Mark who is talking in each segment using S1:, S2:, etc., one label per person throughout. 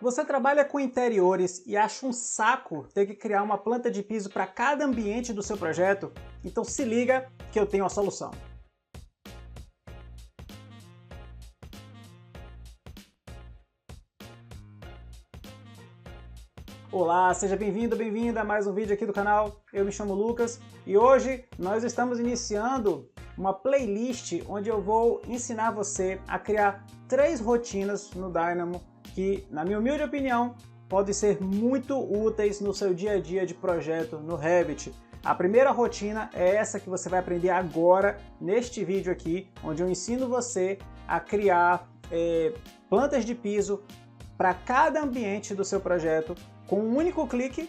S1: Você trabalha com interiores e acha um saco ter que criar uma planta de piso para cada ambiente do seu projeto? Então se liga que eu tenho a solução. Olá, seja bem-vindo, bem-vinda a mais um vídeo aqui do canal. Eu me chamo Lucas e hoje nós estamos iniciando uma playlist onde eu vou ensinar você a criar 3 rotinas no Dynamo que, na minha humilde opinião, podem ser muito úteis no seu dia a dia de projeto no Revit. A primeira rotina é essa que você vai aprender agora neste vídeo aqui, onde eu ensino você a criar plantas de piso para cada ambiente do seu projeto com um único clique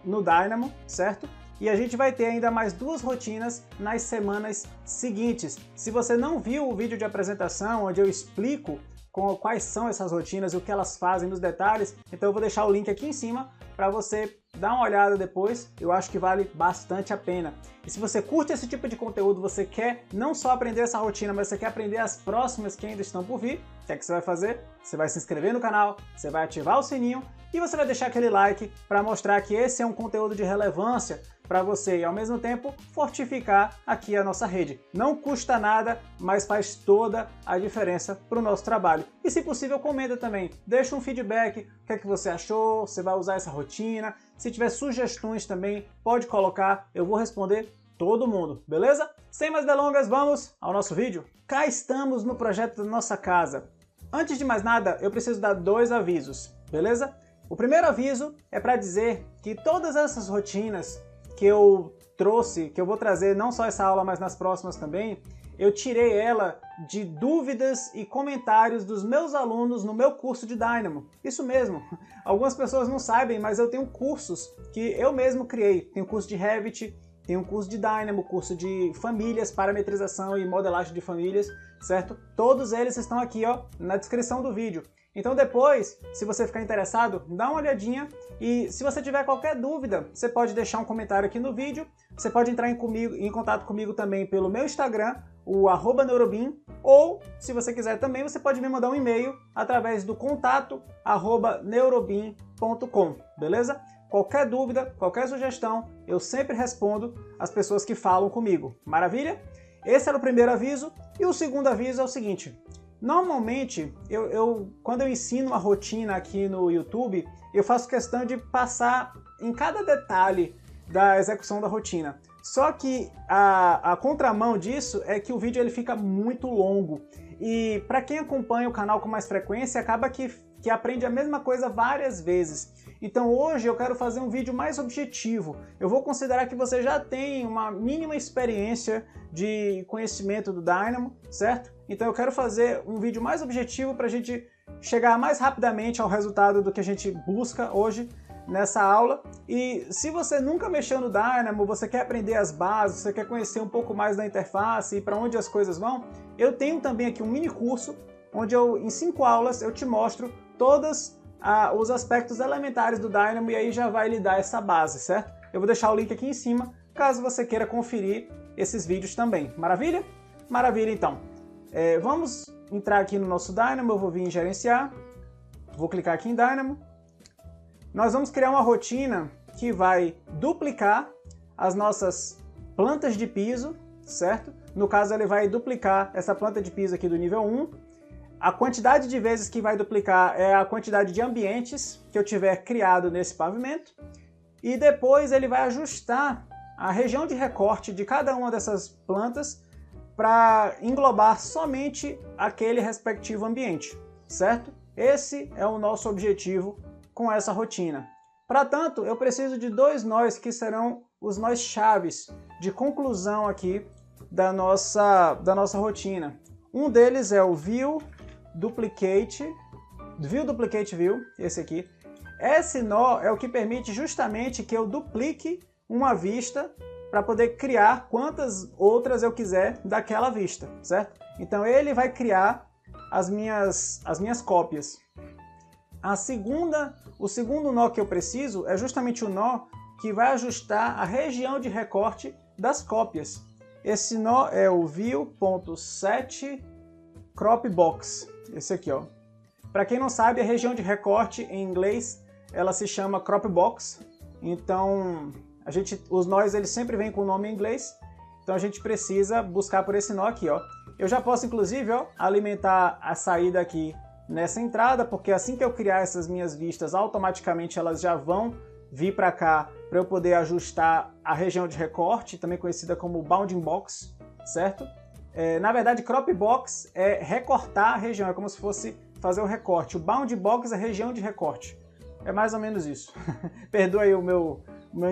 S1: no Dynamo, certo? E a gente vai ter ainda mais 2 rotinas nas semanas seguintes. Se você não viu o vídeo de apresentação, onde eu explico quais são essas rotinas e o que elas fazem nos detalhes, então eu vou deixar o link aqui em cima para você dar uma olhada depois. Eu acho que vale bastante a pena. E se você curte esse tipo de conteúdo, você quer não só aprender essa rotina, mas você quer aprender as próximas que ainda estão por vir, o que é que você vai fazer? Você vai se inscrever no canal, você vai ativar o sininho e você vai deixar aquele like para mostrar que esse é um conteúdo de relevância para você e ao mesmo tempo fortificar aqui a nossa rede. Não custa nada, mas faz toda a diferença para o nosso trabalho. E se possível, comenta também, deixa um feedback, o que é que você achou, você vai usar essa rotina. Se tiver sugestões também, pode colocar, eu vou responder todo mundo, beleza? Sem mais delongas, vamos ao nosso vídeo. Cá estamos no projeto da nossa casa. Antes de mais nada, eu preciso dar 2 avisos, beleza? O primeiro aviso é para dizer que todas essas rotinas que eu trouxe, que eu vou trazer não só essa aula, mas nas próximas também, eu tirei ela de dúvidas e comentários dos meus alunos no meu curso de Dynamo. Isso mesmo, algumas pessoas não sabem, mas eu tenho cursos que eu mesmo criei. Tenho curso de Revit, tenho um curso de Dynamo, curso de famílias, parametrização e modelagem de famílias, certo? Todos eles estão aqui, ó, na descrição do vídeo. Então depois, se você ficar interessado, dá uma olhadinha e se você tiver qualquer dúvida, você pode deixar um comentário aqui no vídeo, você pode entrar em contato comigo também pelo meu Instagram, o @neurobin, ou se você quiser também, você pode me mandar um e-mail através do contato@neurobin.com, beleza? Qualquer dúvida, qualquer sugestão, eu sempre respondo as pessoas que falam comigo. Maravilha? Esse era o primeiro aviso. E o segundo aviso é o seguinte: normalmente, quando eu ensino uma rotina aqui no YouTube, eu faço questão de passar em cada detalhe da execução da rotina. Só que a contramão disso é que o vídeo ele fica muito longo. E para quem acompanha o canal com mais frequência, acaba que aprende a mesma coisa várias vezes. Então hoje eu quero fazer um vídeo mais objetivo. Eu vou considerar que você já tem uma mínima experiência de conhecimento do Dynamo, certo? Então eu quero fazer um vídeo mais objetivo para a gente chegar mais rapidamente ao resultado do que a gente busca hoje nessa aula. E se você nunca mexeu no Dynamo, você quer aprender as bases, você quer conhecer um pouco mais da interface e para onde as coisas vão, eu tenho também aqui um mini curso onde em 5 aulas eu te mostro todos os aspectos elementares do Dynamo e aí já vai lhe dar essa base, certo? Eu vou deixar o link aqui em cima, caso você queira conferir esses vídeos também. Maravilha? Maravilha, então. Vamos entrar aqui no nosso Dynamo, eu vou vir em gerenciar, vou clicar aqui em Dynamo. Nós vamos criar uma rotina que vai duplicar as nossas plantas de piso, certo? No caso, ele vai duplicar essa planta de piso aqui do nível 1. A quantidade de vezes que vai duplicar é a quantidade de ambientes que eu tiver criado nesse pavimento. E depois ele vai ajustar a região de recorte de cada uma dessas plantas para englobar somente aquele respectivo ambiente, certo? Esse é o nosso objetivo com essa rotina. Para tanto, eu preciso de 2 nós que serão os nós chaves de conclusão aqui da nossa rotina. Um deles é o View Duplicate View, esse aqui. Esse nó é o que permite justamente que eu duplique uma vista para poder criar quantas outras eu quiser daquela vista, certo? Então ele vai criar as minhas cópias. O segundo nó que eu preciso é justamente o nó que vai ajustar a região de recorte das cópias. Esse nó é o View.set Crop Box, esse aqui, ó. Para quem não sabe, a região de recorte em inglês, ela se chama crop box. Então, os nós eles sempre vêm com o nome em inglês. Então a gente precisa buscar por esse nó aqui, ó. Eu já posso, inclusive, ó, alimentar a saída aqui nessa entrada, porque assim que eu criar essas minhas vistas, automaticamente elas já vão vir para cá para eu poder ajustar a região de recorte, também conhecida como bounding box, certo? Na verdade, crop box é recortar a região, é como se fosse fazer o recorte. O bounding box é a região de recorte. É mais ou menos isso. Perdoa aí o meu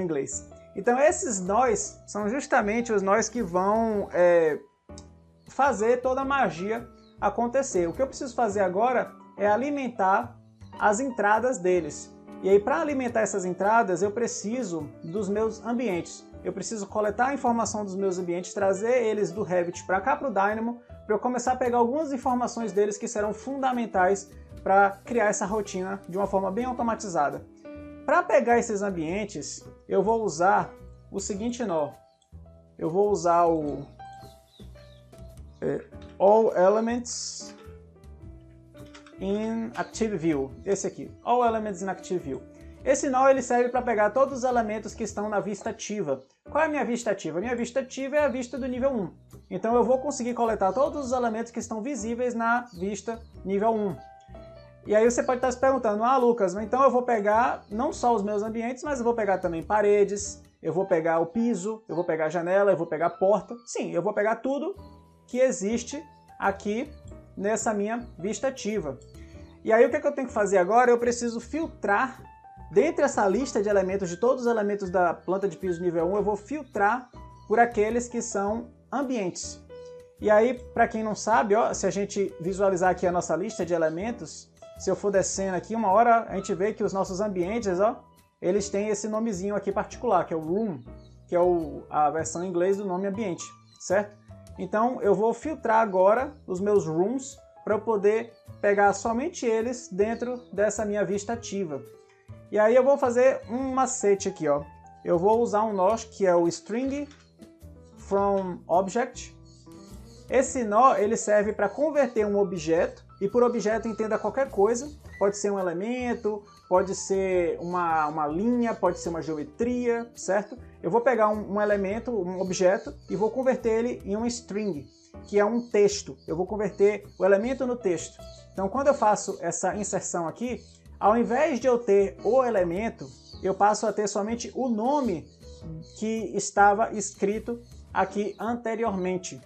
S1: inglês. Então esses nós são justamente os nós que vão fazer toda a magia acontecer. O que eu preciso fazer agora é alimentar as entradas deles. E aí, para alimentar essas entradas, eu preciso dos meus ambientes. Eu preciso coletar a informação dos meus ambientes, trazer eles do Revit para cá para o Dynamo, para eu começar a pegar algumas informações deles que serão fundamentais para criar essa rotina de uma forma bem automatizada. Para pegar esses ambientes, eu vou usar o seguinte nó. Eu vou usar o All Elements in Active View. Esse aqui, All Elements in Active View. Esse nó ele serve para pegar todos os elementos que estão na vista ativa. Qual é a minha vista ativa? A minha vista ativa é a vista do nível 1. Então eu vou conseguir coletar todos os elementos que estão visíveis na vista nível 1. E aí você pode estar se perguntando, Lucas, então eu vou pegar não só os meus ambientes, mas eu vou pegar também paredes, eu vou pegar o piso, eu vou pegar a janela, eu vou pegar a porta. Sim, eu vou pegar tudo que existe aqui nessa minha vista ativa. E aí o que eu tenho que fazer agora? Eu preciso filtrar, dentre essa lista de elementos, de todos os elementos da planta de piso nível 1, eu vou filtrar por aqueles que são ambientes. E aí, para quem não sabe, ó, se a gente visualizar aqui a nossa lista de elementos, se eu for descendo aqui, uma hora a gente vê que os nossos ambientes, ó, eles têm esse nomezinho aqui particular, que é o room, que é a versão em inglês do nome ambiente, certo? Então eu vou filtrar agora os meus rooms para eu poder pegar somente eles dentro dessa minha vista ativa. E aí eu vou fazer um macete aqui, ó. Eu vou usar um nó que é o string from object. Esse nó ele serve para converter um objeto, e por objeto entenda qualquer coisa, pode ser um elemento, pode ser uma linha, pode ser uma geometria, certo? Eu vou pegar um elemento, um objeto, e vou converter ele em um string, que é um texto. Eu vou converter o elemento no texto. Então quando eu faço essa inserção aqui, ao invés de eu ter o elemento, eu passo a ter somente o nome que estava escrito aqui anteriormente.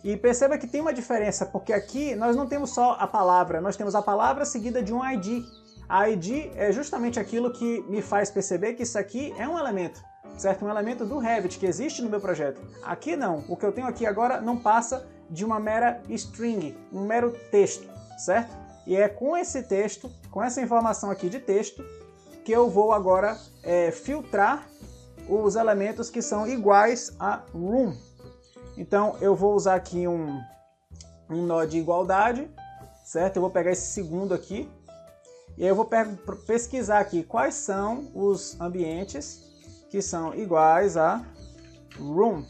S1: E perceba que tem uma diferença, porque aqui nós não temos só a palavra, nós temos a palavra seguida de um ID. A ID é justamente aquilo que me faz perceber que isso aqui é um elemento, certo? Um elemento do Revit que existe no meu projeto. Aqui não, o que eu tenho aqui agora não passa de uma mera string, um mero texto, certo? E é com esse texto, com essa informação aqui de texto, que eu vou agora filtrar os elementos que são iguais a room. Então eu vou usar aqui um nó de igualdade, certo? Eu vou pegar esse segundo aqui e aí eu vou pesquisar aqui quais são os ambientes que são iguais a room.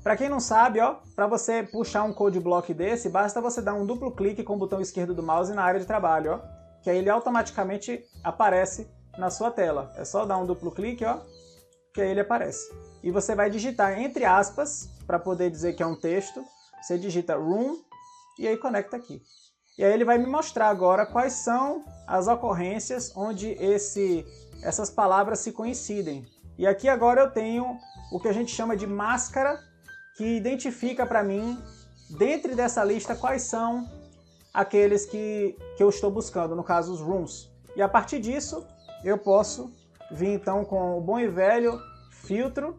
S1: Para quem não sabe, ó, para você puxar um code block desse, basta você dar um duplo clique com o botão esquerdo do mouse na área de trabalho, ó, que aí ele automaticamente aparece na sua tela. É só dar um duplo clique, ó, que aí ele aparece. E você vai digitar entre aspas, para poder dizer que é um texto, você digita room e aí conecta aqui. E aí ele vai me mostrar agora quais são as ocorrências onde essas palavras se coincidem. E aqui agora eu tenho o que a gente chama de máscara, que identifica para mim, dentro dessa lista, quais são aqueles que eu estou buscando, no caso os rooms. E a partir disso, eu posso vir então com o bom e velho filtro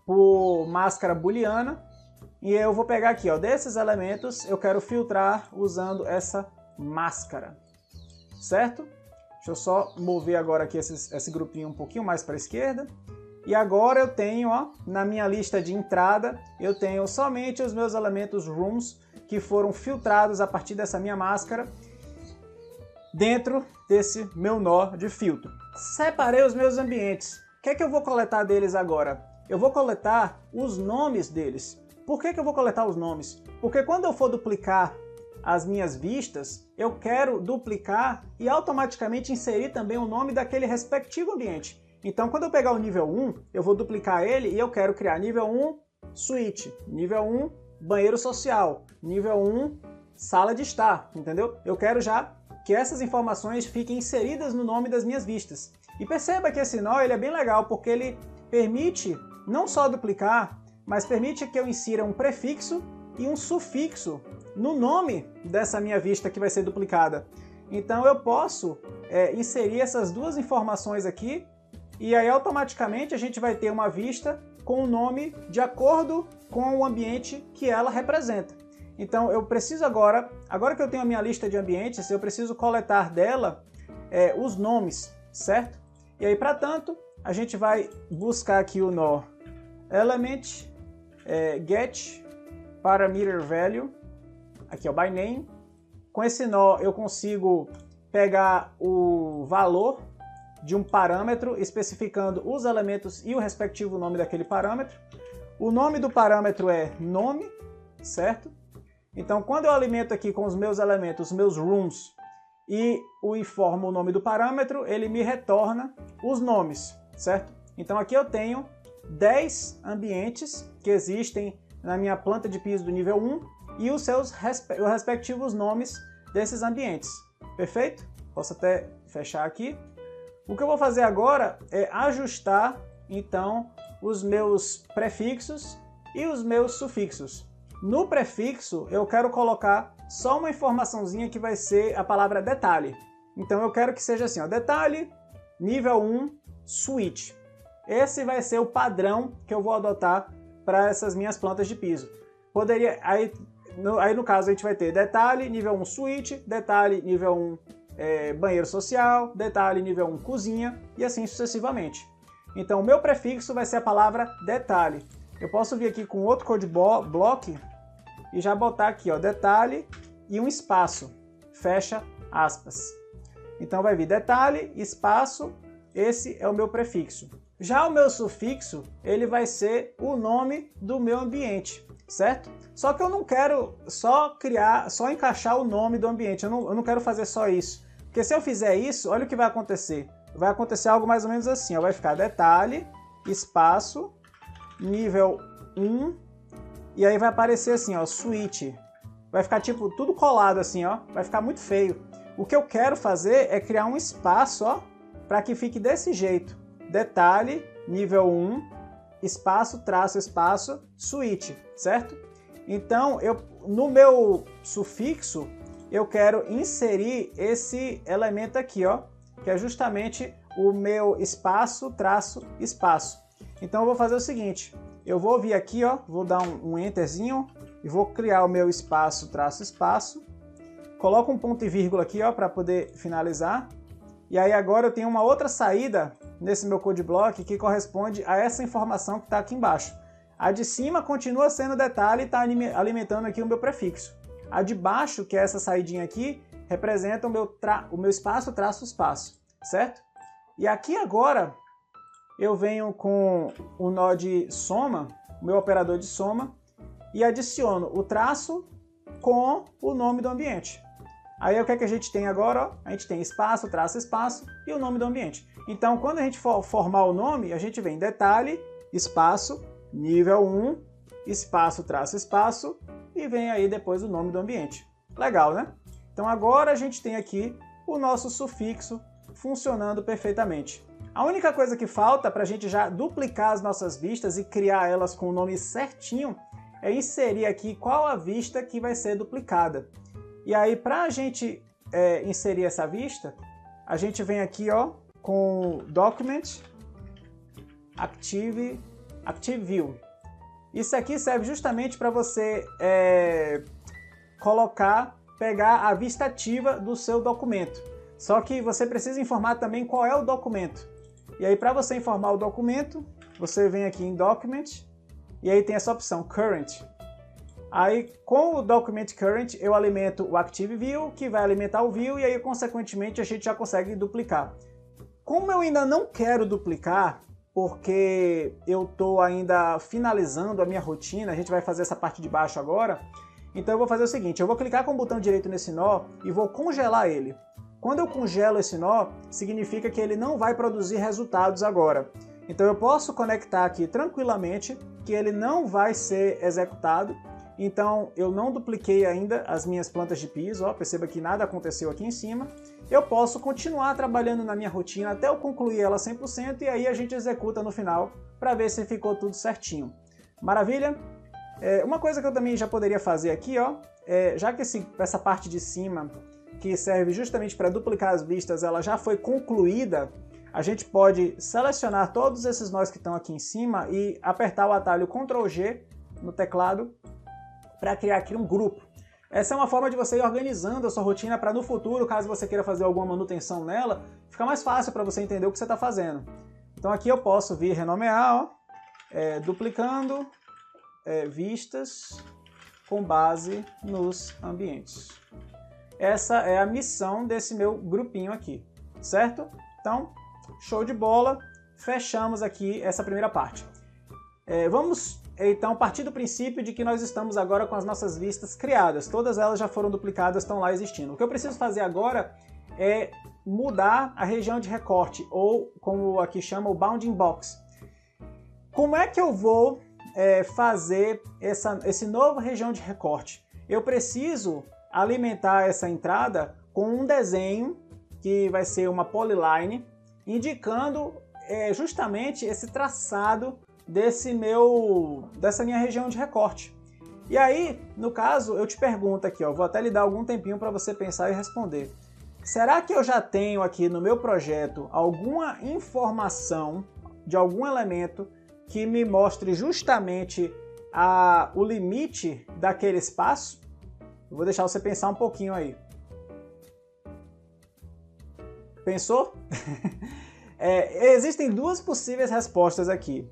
S1: por máscara booleana, e eu vou pegar aqui, ó, desses elementos eu quero filtrar usando essa máscara, certo? Deixa eu só mover agora aqui esse grupinho um pouquinho mais para a esquerda. E agora eu tenho, ó, na minha lista de entrada, eu tenho somente os meus elementos rooms que foram filtrados a partir dessa minha máscara dentro desse meu nó de filtro. Separei os meus ambientes. O que é que eu vou coletar deles agora? Eu vou coletar os nomes deles. Por que eu vou coletar os nomes? Porque quando eu for duplicar as minhas vistas, eu quero duplicar e automaticamente inserir também o nome daquele respectivo ambiente. Então, quando eu pegar o nível 1, eu vou duplicar ele e eu quero criar nível 1, suíte, nível 1, banheiro social, nível 1, sala de estar, entendeu? Eu quero já que essas informações fiquem inseridas no nome das minhas vistas. E perceba que esse nó ele é bem legal, porque ele permite não só duplicar, mas permite que eu insira um prefixo e um sufixo no nome dessa minha vista que vai ser duplicada. Então eu posso inserir essas duas informações aqui e aí automaticamente a gente vai ter uma vista com o nome de acordo com o ambiente que ela representa. Então eu preciso agora que eu tenho a minha lista de ambientes, eu preciso coletar dela os nomes, certo? E aí, para tanto, a gente vai buscar aqui o nó element get parameter value, aqui é o by name. Com esse nó eu consigo pegar o valor de um parâmetro especificando os elementos e o respectivo nome daquele parâmetro. O nome do parâmetro é nome, certo? Então, quando eu alimento aqui com os meus elementos, os meus rooms, e informo o nome do parâmetro, ele me retorna os nomes, certo? Então aqui eu tenho 10 ambientes que existem na minha planta de piso do nível 1 e os seus respectivos nomes desses ambientes. Perfeito? Posso até fechar aqui. O que eu vou fazer agora é ajustar, então, os meus prefixos e os meus sufixos. No prefixo, eu quero colocar só uma informaçãozinha que vai ser a palavra detalhe. Então eu quero que seja assim, ó, detalhe, nível 1, suíte. Esse vai ser o padrão que eu vou adotar para essas minhas plantas de piso. Aí no caso a gente vai ter detalhe, nível 1, suíte, detalhe, nível 1, banheiro social, detalhe, nível 1, cozinha, e assim sucessivamente. Então o meu prefixo vai ser a palavra detalhe. Eu posso vir aqui com outro code block e já botar aqui, ó, detalhe e um espaço, fecha aspas. Então vai vir detalhe, espaço, esse é o meu prefixo. Já o meu sufixo, ele vai ser o nome do meu ambiente, certo? Só que eu não quero só encaixar o nome do ambiente, eu não quero fazer só isso. Porque se eu fizer isso, olha o que vai acontecer. Vai acontecer algo mais ou menos assim, ó, vai ficar detalhe, espaço, nível 1, e aí vai aparecer assim, ó, suíte. Vai ficar tipo tudo colado assim, ó, vai ficar muito feio. O que eu quero fazer é criar um espaço, ó, para que fique desse jeito. Detalhe, nível 1, espaço, traço, espaço, suíte, certo? Então, no meu sufixo, eu quero inserir esse elemento aqui, ó, que é justamente o meu espaço, traço, espaço. Então eu vou fazer o seguinte, eu vou vir aqui, ó, vou dar um enterzinho e vou criar o meu espaço, traço, espaço. Coloco um ponto e vírgula aqui, ó, para poder finalizar. E aí agora eu tenho uma outra saída nesse meu code block que corresponde a essa informação que está aqui embaixo. A de cima continua sendo detalhe e está alimentando aqui o meu prefixo. A de baixo, que é essa saidinha aqui, representa o meu espaço, traço, espaço, certo? E aqui agora eu venho com o nó de soma, o meu operador de soma, e adiciono o traço com o nome do ambiente. Aí o que é que a gente tem agora? Ó? A gente tem espaço, traço, espaço e o nome do ambiente. Então, quando a gente for formar o nome, a gente vem detalhe, espaço, nível 1, espaço, traço, espaço e vem aí depois o nome do ambiente. Legal, né? Então agora a gente tem aqui o nosso sufixo funcionando perfeitamente. A única coisa que falta para a gente já duplicar as nossas vistas e criar elas com o nome certinho é inserir aqui qual a vista que vai ser duplicada. E aí, para a gente inserir essa vista, a gente vem aqui, ó, com Document, Active View. Isso aqui serve justamente para você pegar a vista ativa do seu documento. Só que você precisa informar também qual é o documento. E aí, para você informar o documento, você vem aqui em Document, e aí tem essa opção, Current. Aí, com o Document Current, eu alimento o Active View, que vai alimentar o View, e aí, consequentemente, a gente já consegue duplicar. Como eu ainda não quero duplicar, porque eu estou ainda finalizando a minha rotina, a gente vai fazer essa parte de baixo agora, Então eu vou fazer o seguinte, eu vou clicar com o botão direito nesse nó e vou congelar ele. Quando eu congelo esse nó, significa que ele não vai produzir resultados agora. Então eu posso conectar aqui tranquilamente, que ele não vai ser executado. Então eu não dupliquei ainda as minhas plantas de piso, ó, perceba que nada aconteceu aqui em cima. Eu posso continuar trabalhando na minha rotina até eu concluir ela 100% e aí a gente executa no final para ver se ficou tudo certinho. Maravilha? Uma coisa que eu também já poderia fazer aqui, ó, já que essa parte de cima, que serve justamente para duplicar as vistas, ela já foi concluída, a gente pode selecionar todos esses nós que estão aqui em cima e apertar o atalho Ctrl G no teclado para criar aqui um grupo. Essa é uma forma de você ir organizando a sua rotina para no futuro, caso você queira fazer alguma manutenção nela, ficar mais fácil para você entender o que você está fazendo. Então aqui eu posso vir renomear, ó, duplicando vistas com base nos ambientes. Essa é a missão desse meu grupinho aqui, certo? Então, show de bola, fechamos aqui essa primeira parte. Vamos então partir do princípio de que nós estamos agora com as nossas vistas criadas, todas elas já foram duplicadas, estão lá existindo. O que eu preciso fazer agora é mudar a região de recorte, ou como aqui chama, o Bounding Box. Como é que eu vou fazer esse novo região de recorte? Eu preciso alimentar essa entrada com um desenho, que vai ser uma polyline, indicando justamente esse traçado dessa minha região de recorte. E aí, no caso, eu te pergunto aqui, ó, vou até lhe dar algum tempinho para você pensar e responder. Será que eu já tenho aqui no meu projeto alguma informação de algum elemento que me mostre justamente o limite daquele espaço? Eu vou deixar você pensar um pouquinho aí. Pensou? Existem duas possíveis respostas aqui.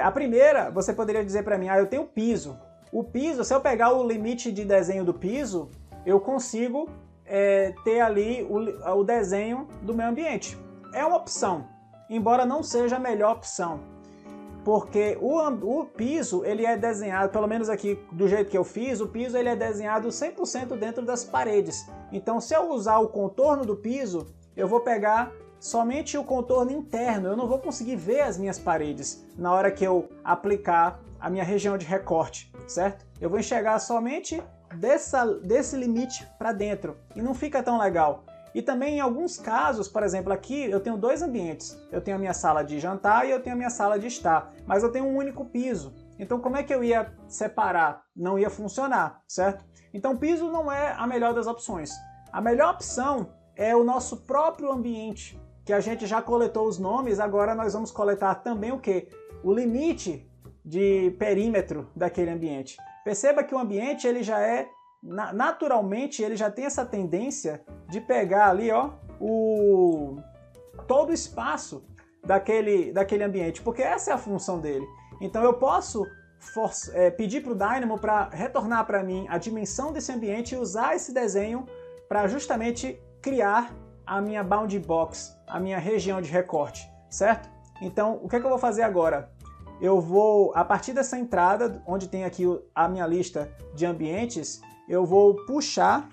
S1: A primeira, você poderia dizer para mim, eu tenho piso. O piso, se eu pegar o limite de desenho do piso, eu consigo ter ali o desenho do meu ambiente. É uma opção, embora não seja a melhor opção. Porque o piso, ele é desenhado, pelo menos aqui do jeito que eu fiz, o piso ele é desenhado 100% dentro das paredes. Então, se eu usar o contorno do piso, eu vou pegar somente o contorno interno, eu não vou conseguir ver as minhas paredes na hora que eu aplicar a minha região de recorte, certo? Eu vou enxergar somente desse limite para dentro e não fica tão legal. E também em alguns casos, por exemplo, aqui eu tenho dois ambientes. Eu tenho a minha sala de jantar e eu tenho a minha sala de estar, mas eu tenho um único piso. Então como é que eu ia separar? Não ia funcionar, certo? Então o piso não é a melhor das opções. A melhor opção é o nosso próprio ambiente, que a gente já coletou os nomes, agora nós vamos coletar também o quê? O limite de perímetro daquele ambiente. Perceba que o ambiente ele já naturalmente ele já tem essa tendência de pegar ali, ó, todo o espaço daquele ambiente, porque essa é a função dele. Então eu posso pedir para o Dynamo para retornar para mim a dimensão desse ambiente e usar esse desenho para justamente criar a minha bounding box, a minha região de recorte, certo? Então, o que é que eu vou fazer agora? Eu vou, a partir dessa entrada, onde tem aqui a minha lista de ambientes, eu vou puxar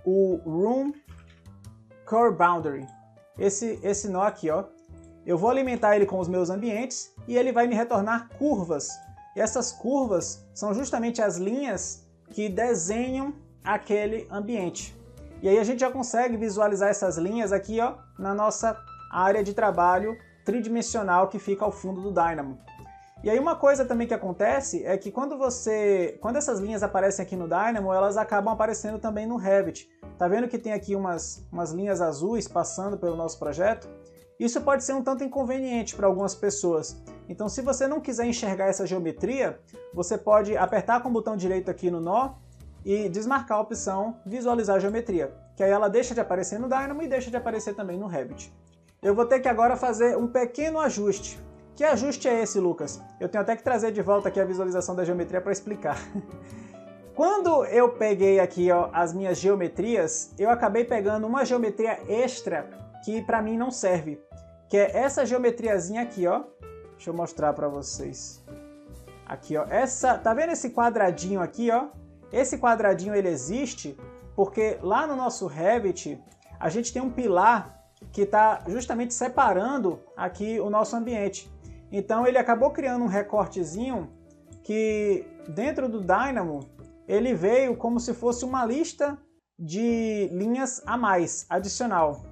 S1: o Room Core Boundary, esse nó aqui, ó. Eu vou alimentar ele com os meus ambientes e ele vai me retornar curvas. E essas curvas são justamente as linhas que desenham aquele ambiente. E aí a gente já consegue visualizar essas linhas aqui, ó, na nossa área de trabalho tridimensional que fica ao fundo do Dynamo. E aí uma coisa também que acontece é que quando essas linhas aparecem aqui no Dynamo, elas acabam aparecendo também no Revit. Tá vendo que tem aqui umas linhas azuis passando pelo nosso projeto? Isso pode ser um tanto inconveniente para algumas pessoas. Então se você não quiser enxergar essa geometria, você pode apertar com o botão direito aqui no nó e desmarcar a opção visualizar a geometria, que aí ela deixa de aparecer no Dynamo e deixa de aparecer também no Revit. Eu vou ter que agora fazer um pequeno ajuste. Que ajuste é esse, Lucas? Eu tenho até que trazer de volta aqui a visualização da geometria para explicar. Quando eu peguei aqui, ó, as minhas geometrias, eu acabei pegando uma geometria extra que para mim não serve, que é essa geometriazinha aqui, ó. Deixa eu mostrar para vocês. Aqui, ó, tá vendo esse quadradinho aqui, ó? Esse quadradinho ele existe porque lá no nosso Revit a gente tem um pilar que está justamente separando aqui o nosso ambiente. Então ele acabou criando um recortezinho que dentro do Dynamo ele veio como se fosse uma lista de linhas a mais, adicional.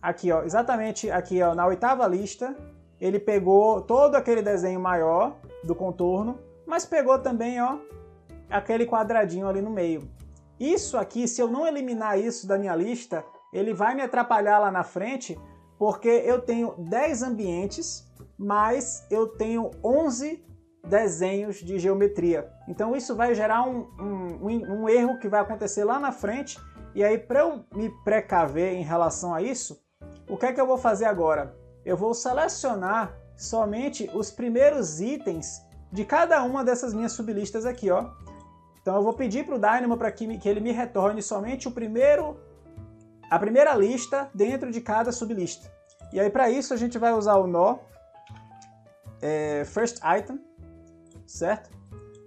S1: Aqui, ó, exatamente aqui, ó, na 8ª lista, ele pegou todo aquele desenho maior do contorno, mas pegou também, ó, aquele quadradinho ali no meio. Isso aqui, se eu não eliminar isso da minha lista, ele vai me atrapalhar lá na frente, porque eu tenho 10 ambientes, mas eu tenho 11 desenhos de geometria. Então isso vai gerar um erro que vai acontecer lá na frente, e aí para eu me precaver em relação a isso, o que é que eu vou fazer agora? Eu vou selecionar somente os primeiros itens de cada uma dessas minhas sublistas aqui, ó. Então eu vou pedir para o Dynamo para que ele me retorne somente a primeira lista dentro de cada sublista. E aí para isso a gente vai usar o nó First Item, certo?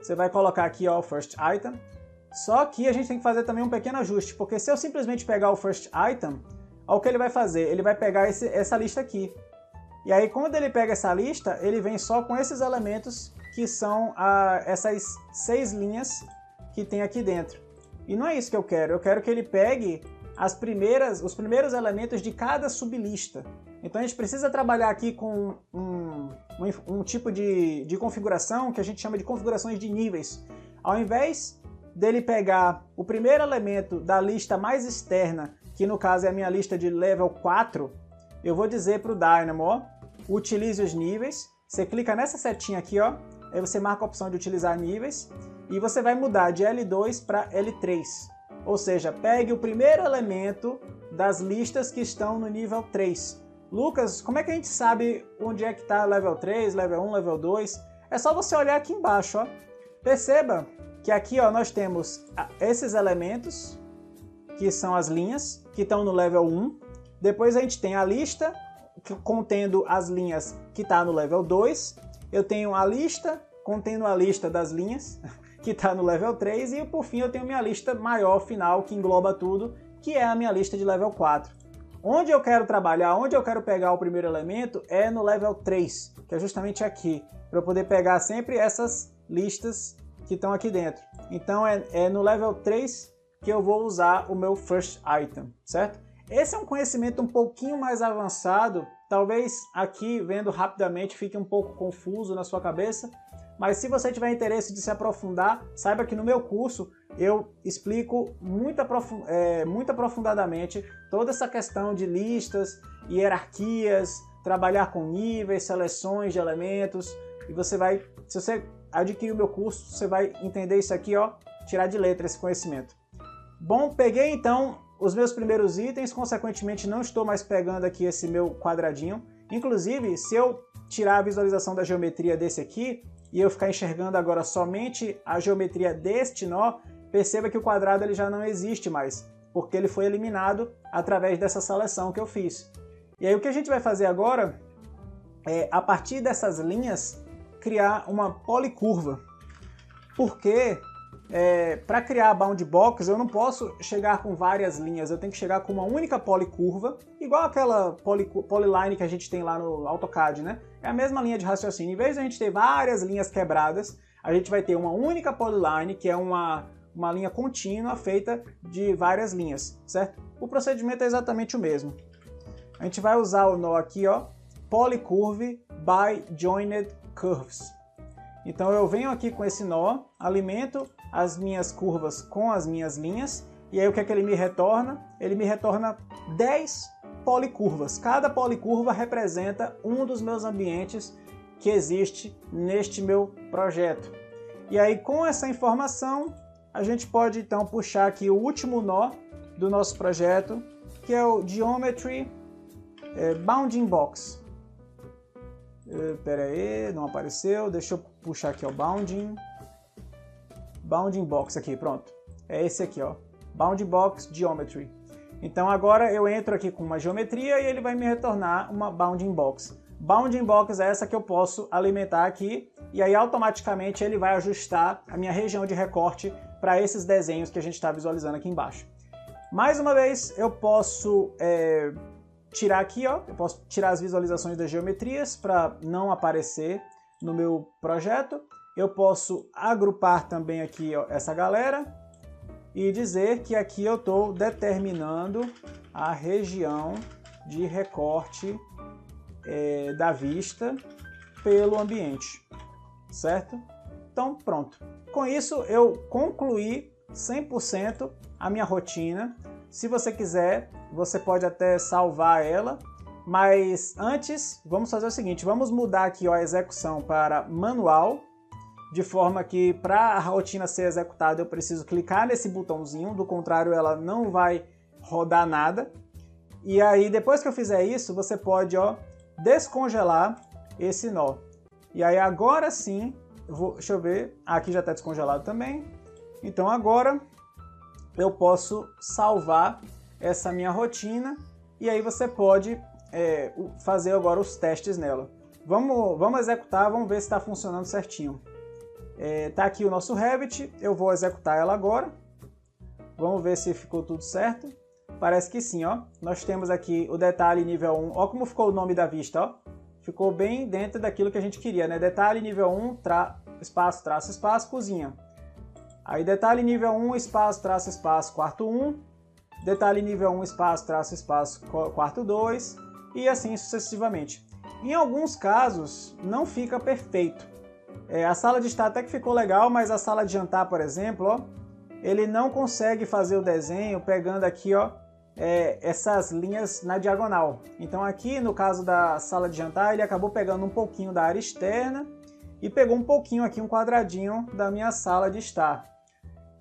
S1: Você vai colocar aqui, ó, o First Item. Só que a gente tem que fazer também um pequeno ajuste, porque se eu simplesmente pegar o First Item, olha o que ele vai fazer. Ele vai pegar essa lista aqui. E aí quando ele pega essa lista, ele vem só com esses elementos que são essas 6 linhas que tem aqui dentro. E não é isso que eu quero que ele pegue os primeiros elementos de cada sublista. Então a gente precisa trabalhar aqui com um tipo de configuração que a gente chama de configurações de níveis. Ao invés dele pegar o primeiro elemento da lista mais externa, que no caso é a minha lista de level 4, eu vou dizer para o Dynamo, ó, utilize os níveis. Você clica nessa setinha aqui, ó, aí você marca a opção de utilizar níveis, e você vai mudar de L2 para L3. Ou seja, pegue o primeiro elemento das listas que estão no nível 3. Lucas, como é que a gente sabe onde é que está level 3, level 1, level 2? É só você olhar aqui embaixo, ó. Perceba que aqui, ó, nós temos esses elementos, que são as linhas, que estão no level 1. Depois a gente tem a lista contendo as linhas que está no level 2. Eu tenho a lista contendo a lista das linhas, que está no level 3, e por fim eu tenho minha lista maior, final, que engloba tudo, que é a minha lista de level 4. Onde eu quero trabalhar, onde eu quero pegar o primeiro elemento é no level 3, que é justamente aqui, para eu poder pegar sempre essas listas que estão aqui dentro. Então é no level 3 que eu vou usar o meu First Item, certo? Esse é um conhecimento um pouquinho mais avançado, talvez aqui, vendo rapidamente, fique um pouco confuso na sua cabeça, mas se você tiver interesse de se aprofundar, saiba que no meu curso eu explico muito aprofundadamente toda essa questão de listas, hierarquias, trabalhar com níveis, seleções de elementos, e você vai, se você adquirir o meu curso, você vai entender isso aqui, ó, tirar de letra esse conhecimento. Bom, peguei então os meus primeiros itens, consequentemente não estou mais pegando aqui esse meu quadradinho. Inclusive, se eu tirar a visualização da geometria desse aqui, e eu ficar enxergando agora somente a geometria deste nó, perceba que o quadrado ele já não existe mais, porque ele foi eliminado através dessa seleção que eu fiz. E aí o que a gente vai fazer agora é, a partir dessas linhas, criar uma policurva. Porque para criar a bound box eu não posso chegar com várias linhas, eu tenho que chegar com uma única policurva, igual aquela polyline que a gente tem lá no AutoCAD, né? É a mesma linha de raciocínio. Em vez de a gente ter várias linhas quebradas, a gente vai ter uma única polyline, que é uma linha contínua feita de várias linhas, certo? O procedimento é exatamente o mesmo. A gente vai usar o nó aqui, ó, Polycurve by Joined Curves. Então eu venho aqui com esse nó, alimento as minhas curvas com as minhas linhas, e aí o que é que ele me retorna? Ele me retorna 10 policurvas. Cada policurva representa um dos meus ambientes que existe neste meu projeto. E aí com essa informação, a gente pode então puxar aqui o último nó do nosso projeto, que é o Geometry Bounding Box. Pera aí, não apareceu, deixa eu puxar aqui o Bounding Box aqui, pronto. É esse aqui, ó, Bounding Box Geometry. Então agora eu entro aqui com uma geometria e ele vai me retornar uma Bounding Box. Bounding Box é essa que eu posso alimentar aqui, e aí automaticamente ele vai ajustar a minha região de recorte para esses desenhos que a gente está visualizando aqui embaixo. Mais uma vez, eu posso tirar aqui, ó, eu posso tirar as visualizações das geometrias para não aparecer no meu projeto. Eu posso agrupar também aqui, ó, essa galera e dizer que aqui eu estou determinando a região de recorte da vista pelo ambiente, certo? Então pronto. Com isso eu concluí 100% a minha rotina. Se você quiser, você pode até salvar ela, mas antes vamos fazer o seguinte, vamos mudar aqui, ó, a execução para manual, de forma que para a rotina ser executada eu preciso clicar nesse botãozinho, do contrário ela não vai rodar nada. E aí depois que eu fizer isso, você pode, ó, descongelar esse nó. E aí agora sim, deixa eu ver, aqui já está descongelado também. Então agora eu posso salvar essa minha rotina e aí você pode fazer agora os testes nela. Vamos executar, vamos ver se está funcionando certinho. Tá aqui o nosso Revit, eu vou executar ela agora. Vamos ver se ficou tudo certo. Parece que sim, ó. Nós temos aqui o detalhe nível 1. Ó como ficou o nome da vista, ó. Ficou bem dentro daquilo que a gente queria, né? Detalhe nível 1, espaço, traço, espaço, cozinha. Aí detalhe nível 1, espaço, traço, espaço, quarto 1. Detalhe nível 1, espaço, traço, espaço, quarto 2. E assim sucessivamente. Em alguns casos, não fica perfeito. A sala de estar até que ficou legal, mas a sala de jantar, por exemplo, ó, ele não consegue fazer o desenho pegando aqui, ó, essas linhas na diagonal. Então aqui, no caso da sala de jantar, ele acabou pegando um pouquinho da área externa e pegou um pouquinho aqui, um quadradinho da minha sala de estar.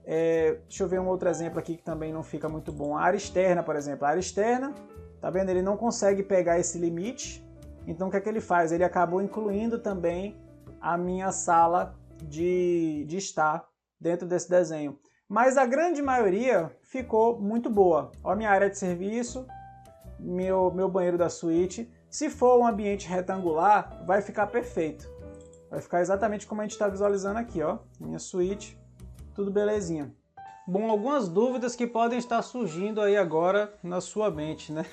S1: Deixa eu ver um outro exemplo aqui que também não fica muito bom. A área externa, por exemplo. A área externa, tá vendo? Ele não consegue pegar esse limite. Então o que é que ele faz? Ele acabou incluindo também a minha sala de estar dentro desse desenho. Mas a grande maioria ficou muito boa. Ó, a minha área de serviço, meu banheiro da suíte. Se for um ambiente retangular, vai ficar perfeito. Vai ficar exatamente como a gente está visualizando aqui, ó. Minha suíte, tudo belezinha. Bom, algumas dúvidas que podem estar surgindo aí agora na sua mente, né?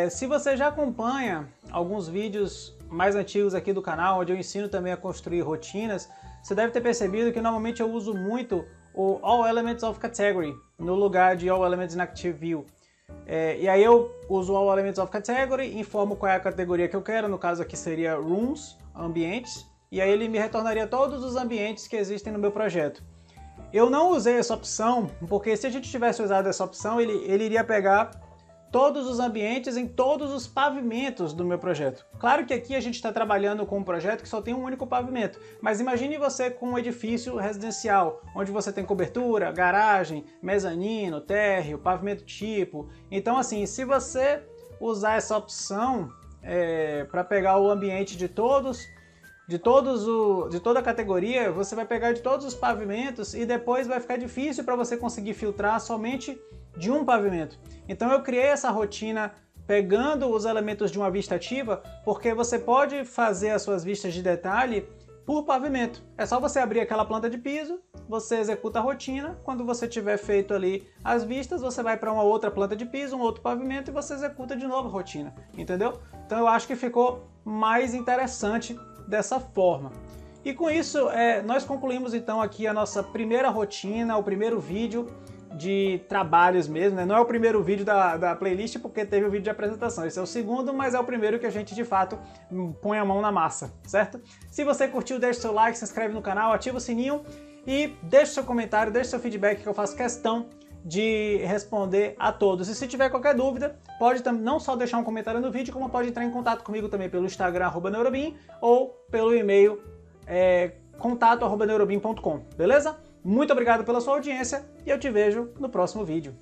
S1: Se você já acompanha alguns vídeos mais antigos aqui do canal, onde eu ensino também a construir rotinas, você deve ter percebido que normalmente eu uso muito o All Elements of Category no lugar de All Elements in Active View. E aí eu uso o All Elements of Category, informo qual é a categoria que eu quero, no caso aqui seria Rooms, ambientes, e aí ele me retornaria todos os ambientes que existem no meu projeto. Eu não usei essa opção, porque se a gente tivesse usado essa opção, ele iria pegar todos os ambientes em todos os pavimentos do meu projeto. Claro que aqui a gente está trabalhando com um projeto que só tem um único pavimento, mas imagine você com um edifício residencial, onde você tem cobertura, garagem, mezanino, térreo, pavimento tipo. Então assim, se você usar essa opção para pegar o ambiente de toda a categoria, você vai pegar de todos os pavimentos e depois vai ficar difícil para você conseguir filtrar somente de um pavimento. Então eu criei essa rotina pegando os elementos de uma vista ativa, porque você pode fazer as suas vistas de detalhe por pavimento. É só você abrir aquela planta de piso, você executa a rotina, quando você tiver feito ali as vistas, você vai para uma outra planta de piso, um outro pavimento e você executa de novo a rotina, entendeu? Então eu acho que ficou mais interessante dessa forma. E com isso, nós concluímos então aqui a nossa primeira rotina, o primeiro vídeo de trabalhos mesmo, né? Não é o primeiro vídeo da playlist porque teve o vídeo de apresentação, esse é o segundo, mas é o primeiro que a gente de fato põe a mão na massa, certo? Se você curtiu, deixa seu like, se inscreve no canal, ativa o sininho e deixa seu comentário, deixa seu feedback que eu faço questão de responder a todos. E se tiver qualquer dúvida, pode não só deixar um comentário no vídeo, como pode entrar em contato comigo também pelo Instagram @neurobin ou pelo e-mail contato@neurobin.com, beleza? Muito obrigado pela sua audiência e eu te vejo no próximo vídeo.